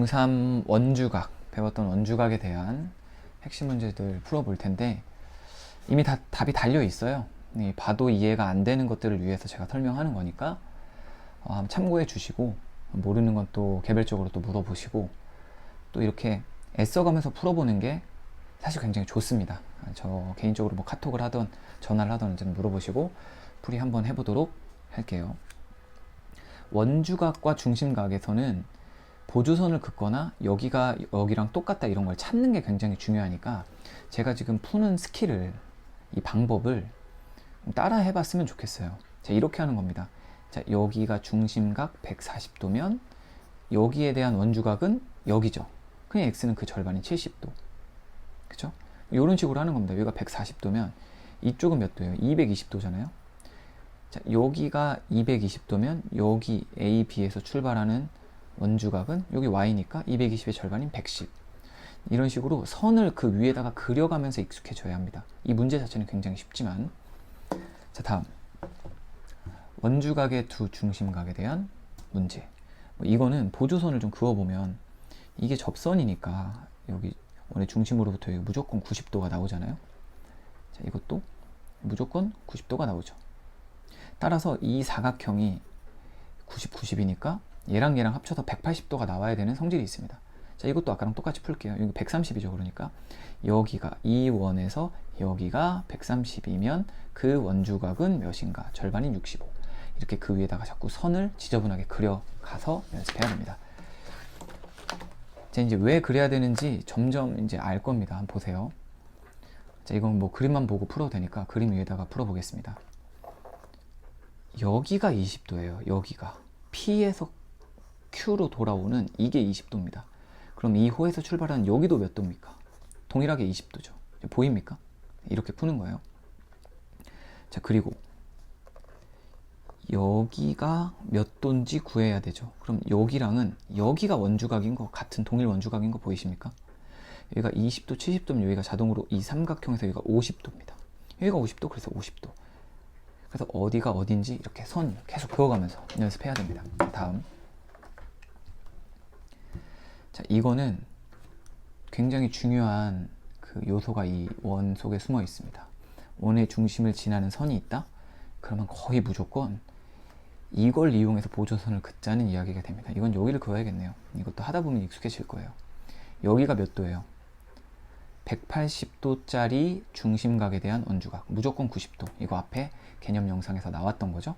중3 원주각, 배웠던 원주각에 대한 핵심 문제들 풀어볼 텐데 이미 다 답이 달려 있어요. 봐도 이해가 안 되는 것들을 위해서 제가 설명하는 거니까 한번 참고해 주시고, 모르는 건 또 개별적으로 또 물어보시고, 또 이렇게 애써가면서 풀어보는 게 사실 굉장히 좋습니다. 저 개인적으로 뭐 카톡을 하던 전화를 하던 좀 물어보시고 풀이 한번 해보도록 할게요. 원주각과 중심각에서는 보조선을 긋거나 여기가 여기랑 똑같다 이런 걸 찾는 게 굉장히 중요하니까 제가 지금 푸는 스킬을, 이 방법을 따라 해봤으면 좋겠어요. 자, 이렇게 하는 겁니다. 자, 여기가 중심각 140도면 여기에 대한 원주각은 여기죠. 그냥 x는 그 절반인 70도. 그쵸? 이런 식으로 하는 겁니다. 여기가 140도면 이쪽은 몇 도예요? 220도잖아요. 자, 여기가 220도면 여기 A, B에서 출발하는 원주각은 여기 y니까 220의 절반인 110. 이런 식으로 선을 그 위에다가 그려가면서 익숙해져야 합니다. 이 문제 자체는 굉장히 쉽지만. 자, 다음 원주각의 두 중심각에 대한 문제. 이거는 보조선을 좀 그어보면 이게 접선이니까 여기 원의 중심으로부터 여기 무조건 90도가 나오잖아요. 자, 이것도 무조건 90도가 나오죠. 따라서 이 사각형이 90, 90이니까 얘랑 얘랑 합쳐서 180도가 나와야 되는 성질이 있습니다. 자, 이것도 아까랑 똑같이 풀게요. 여기 130이죠. 그러니까 여기가 이 원에서 여기가 130이면 그 원주각은 몇인가? 절반인 65. 이렇게 그 위에다가 자꾸 선을 지저분하게 그려가서 연습해야 됩니다. 자, 이제 왜 그래야 되는지 점점 이제 알 겁니다. 한번 보세요. 자, 이건 뭐 그림만 보고 풀어도 되니까 그림 위에다가 풀어보겠습니다. 여기가 20도예요. 여기가 P에서 Q로 돌아오는 이게 20도입니다. 그럼 이 호에서 출발하는 여기도 몇 도입니까? 동일하게 20도죠. 보입니까? 이렇게 푸는 거예요. 자, 그리고 여기가 몇 도인지 구해야 되죠. 그럼 여기랑은 여기가 원주각인 거, 같은 동일 원주각인 거 보이십니까? 여기가 20도, 70도면 여기가 자동으로 이 삼각형에서 여기가 50도입니다. 여기가 50도, 그래서 50도. 그래서 어디가 어딘지 이렇게 선 계속 그어가면서 연습해야 됩니다. 다음. 자, 이거는 굉장히 중요한 그 요소가 이 원 속에 숨어 있습니다. 원의 중심을 지나는 선이 있다? 그러면 거의 무조건 이걸 이용해서 보조선을 긋자는 이야기가 됩니다. 이건 여기를 그어야겠네요. 이것도 하다 보면 익숙해질 거예요. 여기가 몇 도예요? 180도짜리 중심각에 대한 원주각, 무조건 90도. 이거 앞에 개념 영상에서 나왔던 거죠.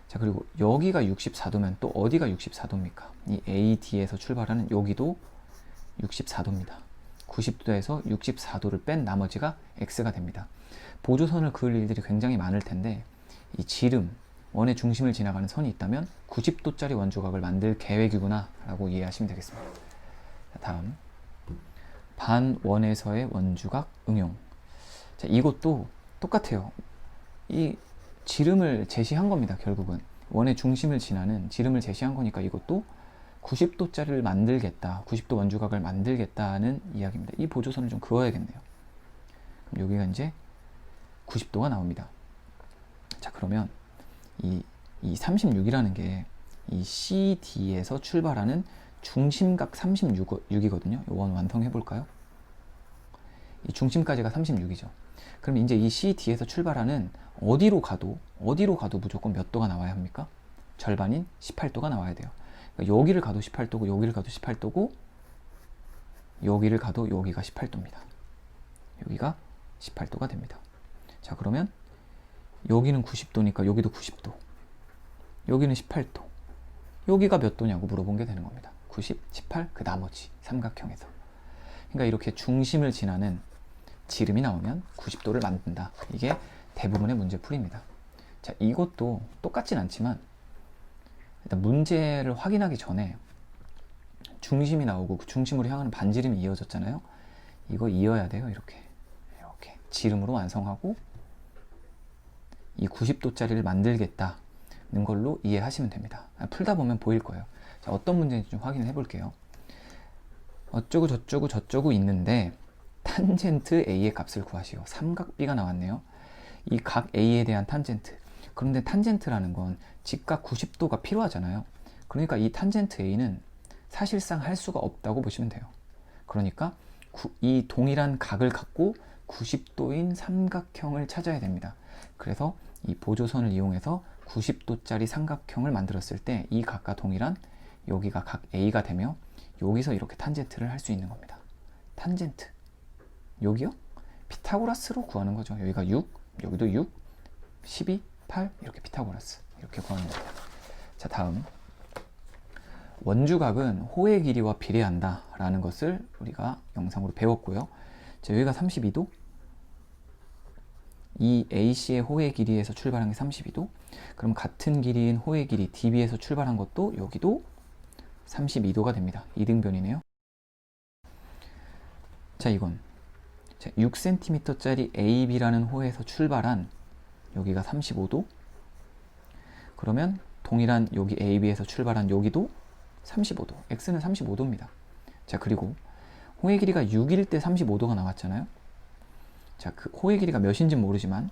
자, 그리고 여기가 64도면 또 어디가 64도입니까? 이 AD에서 출발하는 여기도 64도입니다. 90도에서 64도를 뺀 나머지가 X가 됩니다. 보조선을 그을 일들이 굉장히 많을 텐데 이 지름, 원의 중심을 지나가는 선이 있다면 90도짜리 원주각을 만들 계획이구나 라고 이해하시면 되겠습니다. 자, 다음 반원에서의 원주각 응용. 자, 이것도 똑같아요. 이 지름을 제시한 겁니다. 결국은 원의 중심을 지나는 지름을 제시한 거니까 이것도 90도짜리를 만들겠다, 90도 원주각을 만들겠다는 이야기입니다. 이 보조선을 좀 그어야겠네요. 그럼 여기가 이제 90도가 나옵니다. 자, 그러면 이 36이라는 게 이 CD에서 출발하는 중심각 36이거든요. 이 원 완성해 볼까요? 이 중심까지가 36이죠. 그럼 이제 이 CD에서 출발하는 어디로 가도 무조건 몇 도가 나와야 합니까? 절반인 18도가 나와야 돼요. 그러니까 여기를 가도 18도고 여기를 가도 18도고 여기를 가도 여기가 18도입니다. 여기가 18도가 됩니다. 자, 그러면 여기는 90도니까 여기도 90도, 여기는 18도, 여기가 몇 도냐고 물어본 게 되는 겁니다. 90, 18, 그 나머지 삼각형에서. 그러니까 이렇게 중심을 지나는 지름이 나오면 90도를 만든다. 이게 대부분의 문제풀이입니다. 자, 이것도 똑같진 않지만 일단 문제를 확인하기 전에 중심이 나오고 그 중심으로 향하는 반지름이 이어졌잖아요. 이거 이어야 돼요. 이렇게 지름으로 완성하고 이 90도짜리를 만들겠다는 걸로 이해하시면 됩니다. 풀다 보면 보일 거예요. 자, 어떤 문제인지 좀 확인을 해볼게요. 어쩌고 저쩌고 저쩌고 있는데 탄젠트 A의 값을 구하시오. 삼각 B가 나왔네요. 이 각 A에 대한 탄젠트. 그런데 탄젠트라는 건 직각 90도가 필요하잖아요. 그러니까 이 탄젠트 A는 사실상 할 수가 없다고 보시면 돼요. 그러니까 이 동일한 각을 갖고 90도인 삼각형을 찾아야 됩니다. 그래서 이 보조선을 이용해서 90도짜리 삼각형을 만들었을 때 이 각과 동일한 여기가 각 A가 되며 여기서 이렇게 탄젠트를 할 수 있는 겁니다. 탄젠트. 여기요? 피타고라스로 구하는 거죠. 여기가 6, 여기도 6, 12, 8 이렇게 피타고라스 이렇게 구하는 겁니다. 자, 다음 원주각은 호의 길이와 비례한다 라는 것을 우리가 영상으로 배웠고요. 자, 여기가 32도, 이 AC의 호의 길이에서 출발한 게 32도. 그럼 같은 길이인 호의 길이 DB에서 출발한 것도 여기도 32도가 됩니다. 이등변이네요. 자, 이건 6cm짜리 AB라는 호에서 출발한 여기가 35도. 그러면 동일한 여기 AB에서 출발한 여기도 35도. X는 35도입니다. 자, 그리고 호의 길이가 6일 때 35도가 나왔잖아요. 자, 그 호의 길이가 몇인지 모르지만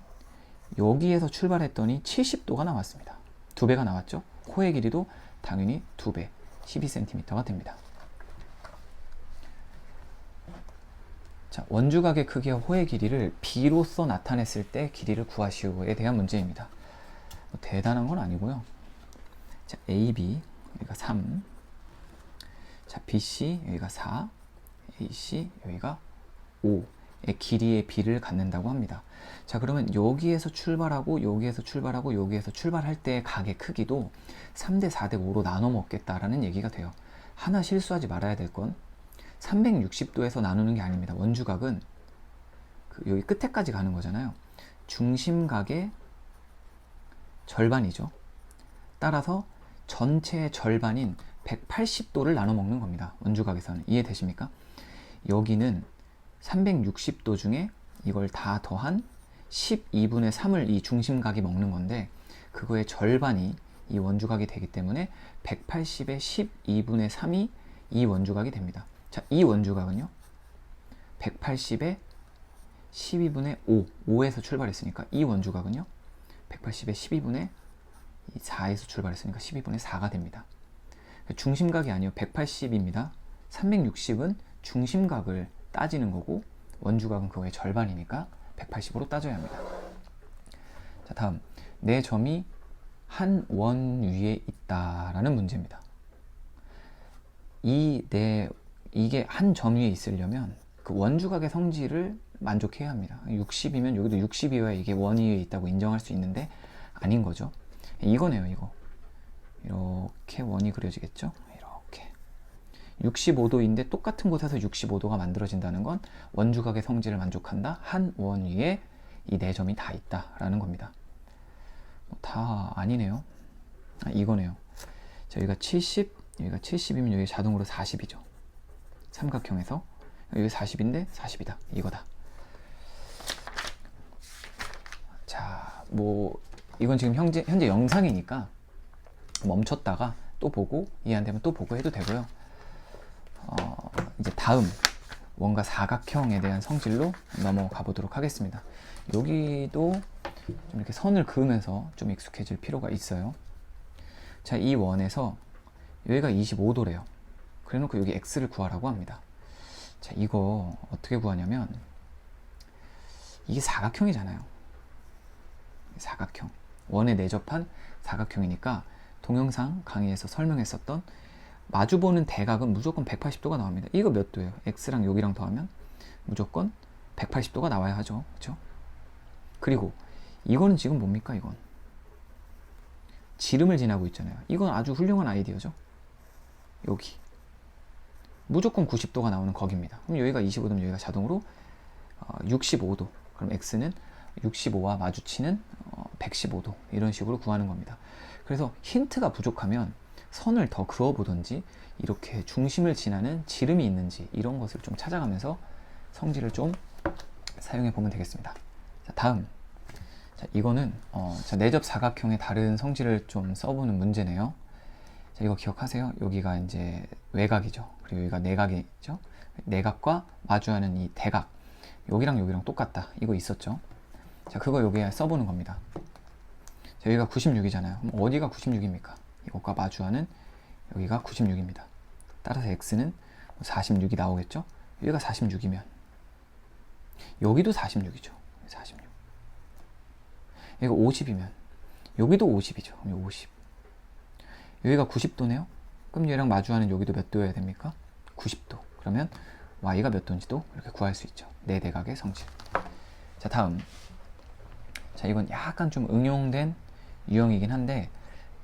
여기에서 출발했더니 70도가 나왔습니다. 2배가 나왔죠. 호의 길이도 당연히 2배, 12cm가 됩니다. 자, 원주각의 크기와 호의 길이를 B로서 나타냈을 때 길이를 구하시오에 대한 문제입니다. 뭐 대단한 건 아니고요. 자, AB 여기가 3, 자, BC 여기가 4, AC 여기가 5의 길이의 B를 갖는다고 합니다. 자, 그러면 여기에서 출발하고 여기에서 출발하고 여기에서 출발할 때의 각의 크기도 3대 4대 5로 나눠 먹겠다라는 얘기가 돼요. 하나 실수하지 말아야 될 건 360도에서 나누는 게 아닙니다. 원주각은 여기 끝에까지 가는 거잖아요. 중심각의 절반이죠. 따라서 전체의 절반인 180도를 나눠 먹는 겁니다. 원주각에서는. 이해되십니까? 여기는 360도 중에 이걸 다 더한 12분의 3을 이 중심각이 먹는 건데 그거의 절반이 이 원주각이 되기 때문에 180의 12분의 3이 이 원주각이 됩니다. 자, 이 원주각은요 180의 12분의 5, 5에서 출발했으니까 이 원주각은요 180의 12분의 4에서 출발했으니까 12분의 4가 됩니다. 중심각이 아니요 180입니다. 360은 중심각을 따지는 거고 원주각은 그거의 절반이니까 180으로 따져야 합니다. 자, 다음 내 점이 한 원 위에 있다라는 문제입니다. 이게 한 점 위에 있으려면 그 원주각의 성질을 만족해야 합니다. 60이면 여기도 60이어야 이게 원 위에 있다고 인정할 수 있는데 아닌 거죠. 이거네요. 이거 이렇게 원이 그려지겠죠. 이렇게 65도인데 똑같은 곳에서 65도가 만들어진다는 건 원주각의 성질을 만족한다. 한 원 위에 이 네 점이 다 있다라는 겁니다. 다 아니네요. 이거네요. 자, 여기가 70, 여기가 70이면 여기 자동으로 40이죠. 삼각형에서 여기 40인데 40이다. 이거다. 자, 뭐 이건 지금 현재 영상이니까 멈췄다가 또 보고 이해 안 되면 또 보고 해도 되고요. 이제 다음 원과 사각형에 대한 성질로 넘어가 보도록 하겠습니다. 여기도 좀 이렇게 선을 그으면서 좀 익숙해질 필요가 있어요. 자, 이 원에서 여기가 25도래요. 그래 놓고 여기 x를 구하라고 합니다. 자, 이거 어떻게 구하냐면 이게 사각형이잖아요. 사각형. 원에 내접한 사각형이니까 동영상 강의에서 설명했었던 마주보는 대각은 무조건 180도가 나옵니다. 이거 몇 도예요? x랑 여기랑 더하면 무조건 180도가 나와야 하죠. 그렇죠? 그리고 이거는 지금 뭡니까? 이건 지름을 지나고 있잖아요. 이건 아주 훌륭한 아이디어죠. 여기 무조건 90도가 나오는 거기입니다. 그럼 여기가 25도면 여기가 자동으로 65도. 그럼 x는 65와 마주치는 115도 이런 식으로 구하는 겁니다. 그래서 힌트가 부족하면 선을 더 그어보든지 이렇게 중심을 지나는 지름이 있는지 이런 것을 좀 찾아가면서 성질을 좀 사용해 보면 되겠습니다. 자, 다음. 자, 이거는 자, 내접 사각형의 다른 성질을 좀 써보는 문제네요. 자, 이거 기억하세요. 여기가 이제 외곽이죠. 그리고 여기가 내각이죠. 내각과 마주하는 이 대각. 여기랑 여기랑 똑같다. 이거 있었죠. 자, 그거 여기에 써보는 겁니다. 자, 여기가 96이잖아요. 그럼 어디가 96입니까? 이것과 마주하는 여기가 96입니다. 따라서 x는 46이 나오겠죠. 여기가 46이면 여기도 46이죠. 46. 여기가 50이면 여기도 50이죠. 50. 여기가 90도네요. 그럼 얘랑 마주하는 여기도 몇 도여야 됩니까? 90도. 그러면 y가 몇 도인지도 이렇게 구할 수 있죠. 네 대각의 성질. 자, 다음. 자, 이건 약간 좀 응용된 유형이긴 한데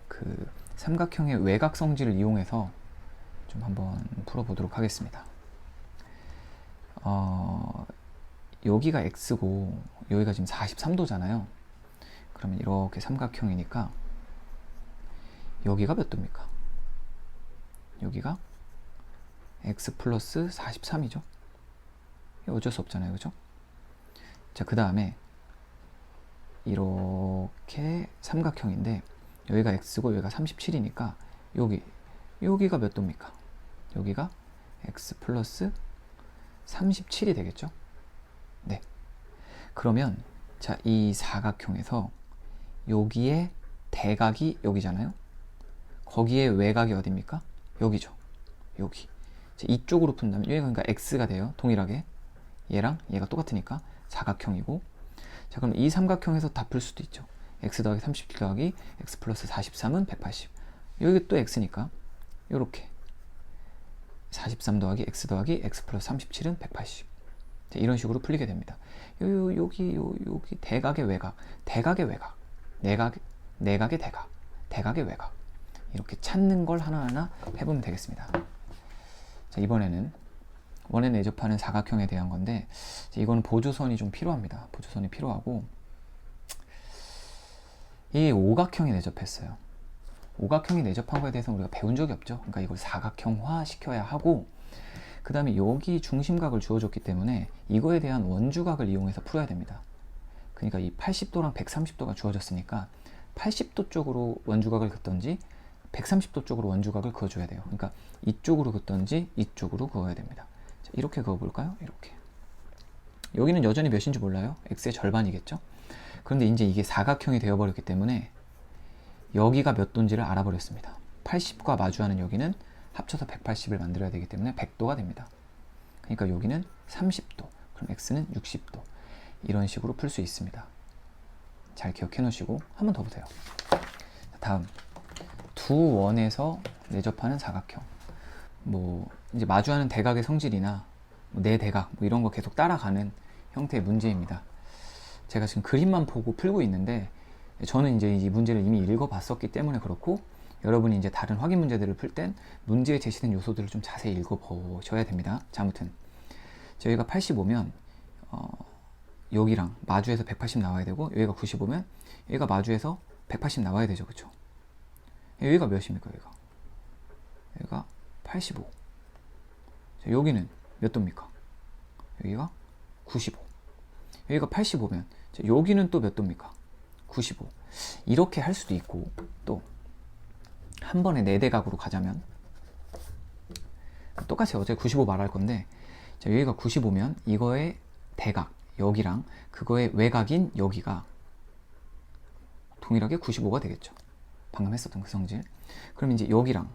그 삼각형의 외곽 성질을 이용해서 좀 한번 풀어보도록 하겠습니다. 여기가 x고 여기가 지금 43도잖아요. 그러면 이렇게 삼각형이니까 여기가 몇 도입니까? 여기가 x 플러스 43이죠. 어쩔 수 없잖아요. 그죠? 자, 그 다음에 이렇게 삼각형인데 여기가 x고 여기가 37이니까 여기가 몇 도입니까? 여기가 x 플러스 37이 되겠죠? 네. 그러면 자, 이 사각형에서 여기에 대각이 여기잖아요. 거기에 외곽이 어디입니까? 여기죠. 여기. 자, 이쪽으로 푼다면 여기가 그러니까 x가 돼요. 동일하게. 얘랑 얘가 똑같으니까 사각형이고. 자, 그럼 이 삼각형에서 다 풀 수도 있죠. x 더하기 37 더하기 x 플러스 43은 180. 여기 또 x니까 요렇게 43 더하기 x 더하기 x 플러스 37은 180. 자, 이런 식으로 풀리게 됩니다. 여기 대각의 외곽, 대각의 외곽, 내각의 대각, 대각의 외곽. 이렇게 찾는 걸 하나하나 해보면 되겠습니다. 자, 이번에는 원에 내접하는 사각형에 대한 건데 이거는 보조선이 좀 필요합니다. 보조선이 필요하고 이 오각형이 내접했어요. 오각형이 내접한 거에 대해서 우리가 배운 적이 없죠. 그러니까 이걸 사각형화 시켜야 하고 그 다음에 여기 중심각을 주어줬기 때문에 이거에 대한 원주각을 이용해서 풀어야 됩니다. 그러니까 이 80도랑 130도가 주어졌으니까 80도 쪽으로 원주각을 긋던지 130도 쪽으로 원주각을 그어줘야 돼요. 그러니까 이쪽으로 긋던지 이쪽으로 그어야 됩니다. 자, 이렇게 그어볼까요? 이렇게. 여기는 여전히 몇인지 몰라요. x의 절반이겠죠? 그런데 이제 이게 사각형이 되어버렸기 때문에 여기가 몇 도인지를 알아버렸습니다. 80과 마주하는 여기는 합쳐서 180을 만들어야 되기 때문에 100도가 됩니다. 그러니까 여기는 30도, 그럼 x는 60도. 이런 식으로 풀 수 있습니다. 잘 기억해 놓으시고 한 번 더 보세요. 다음, 두 원에서 내접하는 사각형. 뭐 이제 마주하는 대각의 성질이나 네 대각 뭐 이런 거 계속 따라가는 형태의 문제입니다. 제가 지금 그림만 보고 풀고 있는데 저는 이제 이 문제를 이미 읽어봤었기 때문에 그렇고 여러분이 이제 다른 확인 문제들을 풀 땐 문제에 제시된 요소들을 좀 자세히 읽어보셔야 됩니다. 자, 아무튼 저희가 85면 여기랑 마주해서 180 나와야 되고 여기가 95면 여기가 마주해서 180 나와야 되죠. 그쵸? 여기가 몇입니까? 여기가 85. 자, 여기는 몇 도입니까? 여기가 95. 여기가 85면 자, 여기는 또 몇 도입니까? 95. 이렇게 할 수도 있고 또 한 번에 4대각으로 가자면 똑같이 어제 95 말할 건데 자, 여기가 95면 이거의 대각 여기랑 그거의 외곽인 여기가 동일하게 95가 되겠죠. 방금 했었던 그 성질. 그럼 이제 여기랑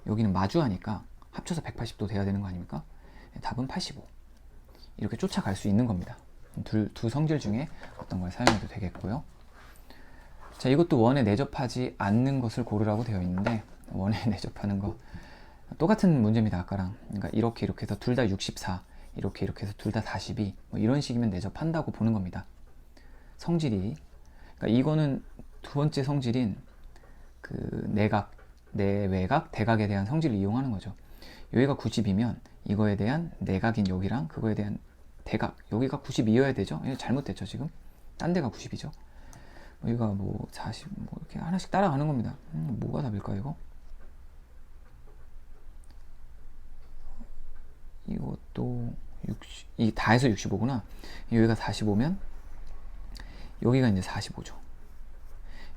여기는 마주하니까 합쳐서 180도 돼야 되는 거 아닙니까? 답은 85. 이렇게 쫓아갈 수 있는 겁니다. 두 성질 중에 어떤 걸 사용해도 되겠고요. 자, 이것도 원에 내접하지 않는 것을 고르라고 되어 있는데 원에 내접하는 거 똑같은 문제입니다. 아까랑. 그러니까 이렇게 해서 둘 다 64, 이렇게 해서 둘 다 42, 뭐 이런 식이면 내접한다고 보는 겁니다. 성질이. 그러니까 이거는 두 번째 성질인 그 내각, 내외각, 대각에 대한 성질을 이용하는 거죠. 여기가 90이면 이거에 대한 내각인 여기랑 그거에 대한 대각, 여기가 92여야 되죠. 잘못됐죠 지금. 딴 데가 90이죠. 여기가 뭐 40, 뭐 이렇게 하나씩 따라가는 겁니다. 뭐가 답일까 이거? 이것도 60, 이 다 해서 65구나. 여기가 45면 여기가 이제 45죠.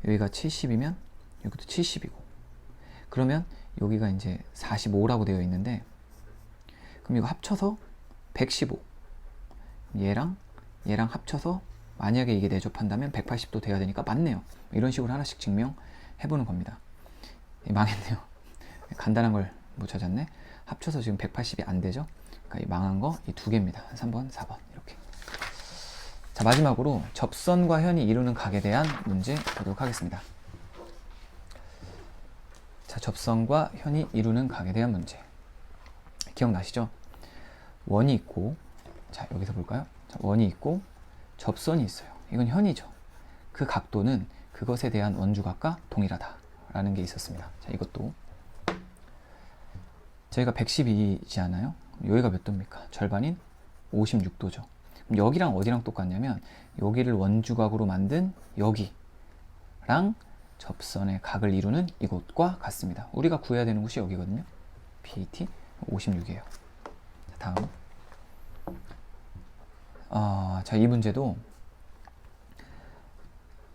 여기가 70이면 여기도 70이고. 그러면 여기가 이제 45라고 되어 있는데 그럼 이거 합쳐서 115. 얘랑 합쳐서 만약에 이게 내접한다면 180도 돼야 되니까 맞네요. 이런 식으로 하나씩 증명해보는 겁니다. 망했네요. 간단한 걸 못 찾았네. 합쳐서 지금 180이 안 되죠? 그러니까 이 망한 거 이 두 개입니다. 3번, 4번 이렇게. 자, 마지막으로 접선과 현이 이루는 각에 대한 문제 보도록 하겠습니다. 자, 접선과 현이 이루는 각에 대한 문제. 기억나시죠? 원이 있고, 자, 여기서 볼까요? 자, 원이 있고 접선이 있어요. 이건 현이죠. 그 각도는 그것에 대한 원주각과 동일하다라는 게 있었습니다. 자, 이것도 저희가 112지 않아요? 여기가 몇 도입니까? 절반인 56도죠. 그럼 여기랑 어디랑 똑같냐면 여기를 원주각으로 만든 여기랑 접선의 각을 이루는 이곳과 같습니다. 우리가 구해야 되는 곳이 여기거든요. BAT 56이에요. 다음. 자, 이 문제도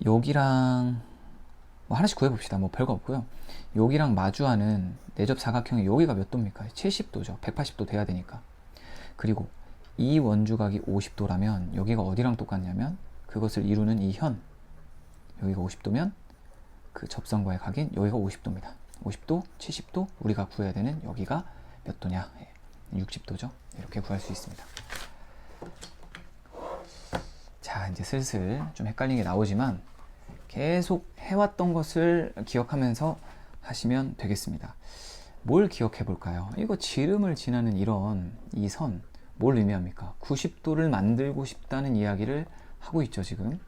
여기랑 뭐 하나씩 구해봅시다. 뭐 별거 없고요. 여기랑 마주하는 내접 사각형의 여기가 몇 도입니까? 70도죠. 180도 돼야 되니까. 그리고 이 원주각이 50도라면 여기가 어디랑 똑같냐면 그것을 이루는 이 현, 여기가 50도면 그 접선과의 각인 여기가 50도입니다. 50도, 70도, 우리가 구해야 되는 여기가 몇 도냐? 60도죠. 이렇게 구할 수 있습니다. 자, 이제 슬슬 좀 헷갈리는 게 나오지만 계속 해왔던 것을 기억하면서 하시면 되겠습니다. 뭘 기억해 볼까요? 이거 지름을 지나는 이런 이 선, 뭘 의미합니까? 90도를 만들고 싶다는 이야기를 하고 있죠, 지금.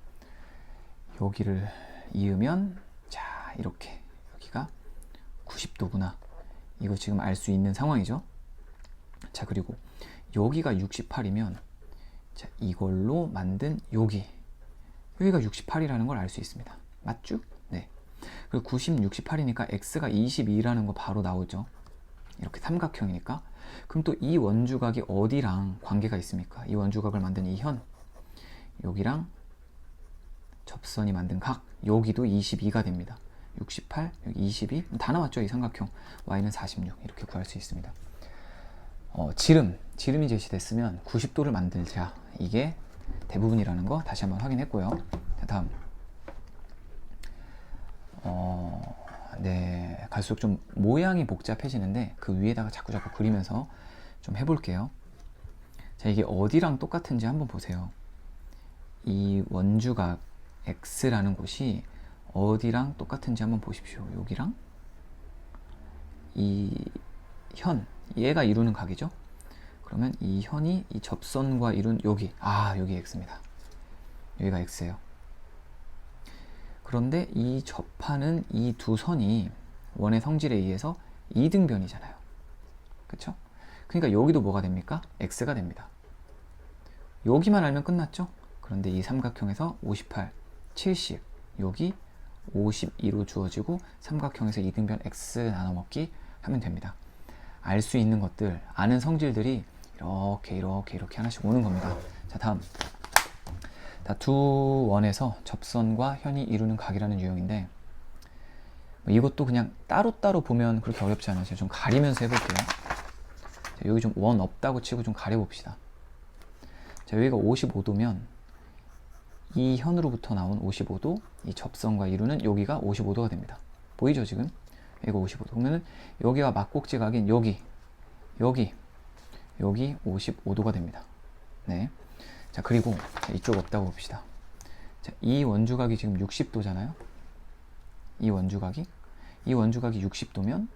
여기를 이으면, 자, 이렇게. 여기가 90도구나. 이거 지금 알 수 있는 상황이죠. 자, 그리고 여기가 68이면, 자, 이걸로 만든 여기가 68이라는 걸 알 수 있습니다. 맞죠? 네. 그리고 90, 68이니까 x가 22라는 거 바로 나오죠. 이렇게 삼각형이니까. 그럼 또 이 원주각이 어디랑 관계가 있습니까? 이 원주각을 만든 이 현, 여기랑 접선이 만든 각, 여기도 22가 됩니다. 68, 여기 22, 다 나왔죠? 이 삼각형. y는 46, 이렇게 구할 수 있습니다. 지름이 제시됐으면 90도를 만들자. 이게 대부분이라는 거 다시 한번 확인했고요. 자, 다음. 네, 갈수록 좀 모양이 복잡해지는데 그 위에다가 자꾸 그리면서 좀 해볼게요. 자, 이게 어디랑 똑같은지 한번 보세요. 이 원주각 x라는 곳이 어디랑 똑같은지 한번 보십시오. 여기랑 이 현, 얘가 이루는 각이죠. 그러면 이 현이 이 접선과 이룬 여기, 여기 x입니다. 여기가 x예요. 그런데 이 접하는 이 두 선이 원의 성질에 의해서 이등변이잖아요. 그쵸? 그러니까 여기도 뭐가 됩니까? x가 됩니다. 여기만 알면 끝났죠? 그런데 이 삼각형에서 58, 70, 여기 52로 주어지고 삼각형에서 이등변 x 나눠먹기 하면 됩니다. 알 수 있는 것들, 아는 성질들이 이렇게 하나씩 오는 겁니다. 자, 다음. 두 원에서 접선과 현이 이루는 각이라는 유형인데 이것도 그냥 따로따로 보면 그렇게 어렵지 않아요. 제가 좀 가리면서 해볼게요. 자, 여기 좀 원 없다고 치고 좀 가려봅시다. 자, 여기가 55도면 이 현으로부터 나온 55도, 이 접선과 이루는 여기가 55도가 됩니다. 보이죠, 지금? 여기가 55도. 그러면은 여기와 막꼭지 각인 여기 55도가 됩니다. 네. 자, 그리고 이쪽 없다고 봅시다. 자, 이 원주각이 지금 60도잖아요. 이 원주각이 60도면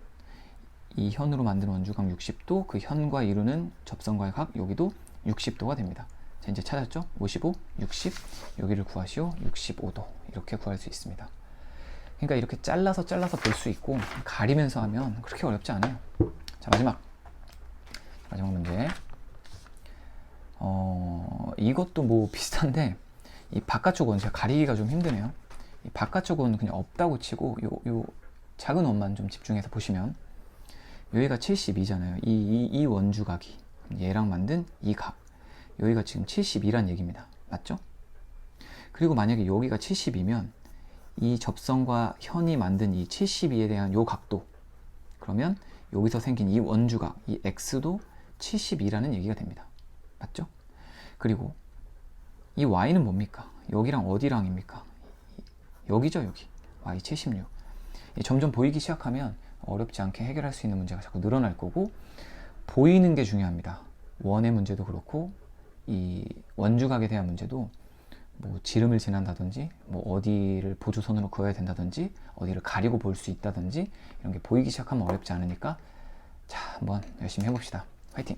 이 현으로 만든 원주각 60도, 그 현과 이루는 접선과의 각 여기도 60도가 됩니다. 자, 이제 찾았죠? 55, 60, 여기를 구하시오. 65도. 이렇게 구할 수 있습니다. 그러니까 이렇게 잘라서 볼 수 있고 가리면서 하면 그렇게 어렵지 않아요. 자, 마지막 문제. 이것도 뭐 비슷한데 이 바깥쪽 원 제가 가리기가 좀 힘드네요. 이 바깥쪽 원은 그냥 없다고 치고 요 작은 원만 좀 집중해서 보시면 여기가 72잖아요. 이 원주각이 얘랑 만든 이 각, 여기가 지금 72란 얘기입니다. 맞죠? 그리고 만약에 여기가 70이면 이 접선과 현이 만든 이 72에 대한 요 각도, 그러면 여기서 생긴 이 원주각, 이 x도 72라는 얘기가 됩니다. 맞죠? 그리고 이 y는 뭡니까? 여기랑 어디랑입니까? 여기죠, 여기. y 76. 점점 보이기 시작하면 어렵지 않게 해결할 수 있는 문제가 자꾸 늘어날 거고, 보이는 게 중요합니다. 원의 문제도 그렇고 이 원주각에 대한 문제도 뭐 지름을 지난다든지 뭐 어디를 보조선으로 그어야 된다든지 어디를 가리고 볼 수 있다든지 이런 게 보이기 시작하면 어렵지 않으니까 자, 한번 열심히 해봅시다. 화이팅!